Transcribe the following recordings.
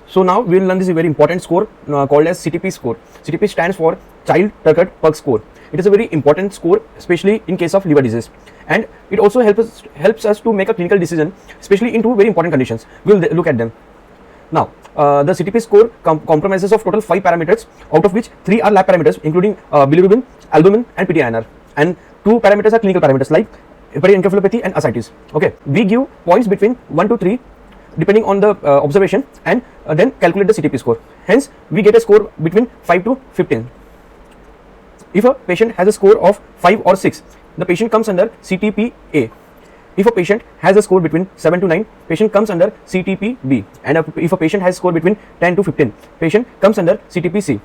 So now we will learn this very important score called as CTP score. CTP stands for Child-Tuckett-Pug score. It is a very important score, especially in case of liver disease, and it also helps us to make a clinical decision, especially in two very important conditions. We will look at them. Now, the CTP score comprises of total 5 parameters, out of which 3 are lab parameters, including bilirubin, albumin, and PTINR, and 2 parameters are clinical parameters like hepatic encephalopathy and ascites. Okay, we give points between 1 to 3 depending on the observation, and then calculate the CTP score. Hence, we get a score between 5 to 15. If a patient has a score of 5 or 6, the patient comes under CTP A. If a patient has a score between 7 to 9, patient comes under CTP B, and if a patient has score between 10 to 15, patient comes under CTP C.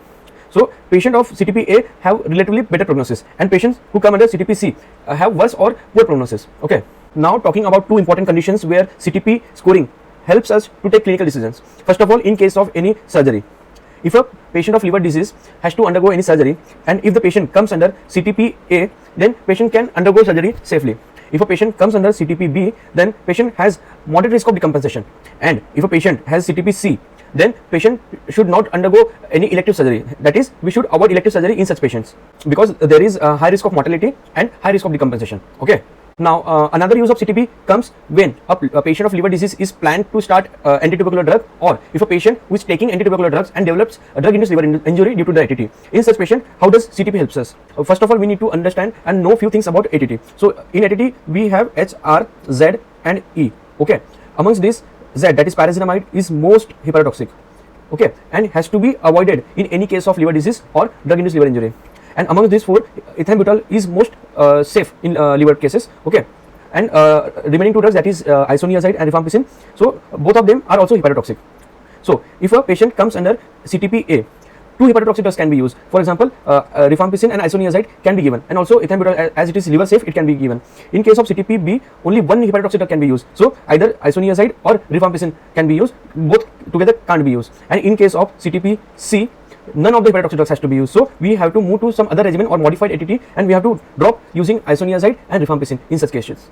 So, patient of CTP A have relatively better prognosis, and patients who come under CTP C have worse or poor prognosis. Okay. Now, talking about two important conditions where CTP scoring helps us to take clinical decisions. First of all, in case of any surgery, if a patient of liver disease has to undergo any surgery, and if the patient comes under CTP A, then patient can undergo surgery safely. If a patient comes under CTP B, then patient has moderate risk of decompensation, and if a patient has CTP C, then patient should not undergo any elective surgery. That is, we should avoid elective surgery in such patients because there is a high risk of mortality and high risk of decompensation. Okay. Now, another use of CTP comes when a patient of liver disease is planned to start antitubercular drug, or if a patient who is taking antitubercular drugs and develops a drug-induced liver injury due to the ATT. In such patient, how does CTP helps us? First of all, we need to understand and know few things about ATT. So, in ATT, we have H, R, Z and E. Okay. Amongst this, Z, that is pyrazinamide, is most hepatotoxic. Okay, and has to be avoided in any case of liver disease or drug-induced liver injury. And among these 4, ethambutol is most safe in liver cases. Okay, and remaining 2 drugs, that is isoniazid and rifampicin. So both of them are also hepatotoxic. So if a patient comes under CTP A, 2 hepatotoxic drugs can be used. For example, rifampicin and isoniazid can be given, and also ethambutol, as it is liver safe, it can be given. In case of CTP B, only 1 hepatotoxic drug can be used. So either isoniazid or rifampicin can be used. Both together can't be used. And in case of CTP C, none of the hepatotoxic drugs has to be used. So we have to move to some other regimen or modified ATT, and we have to drop using isoniazid and rifampicin in such cases.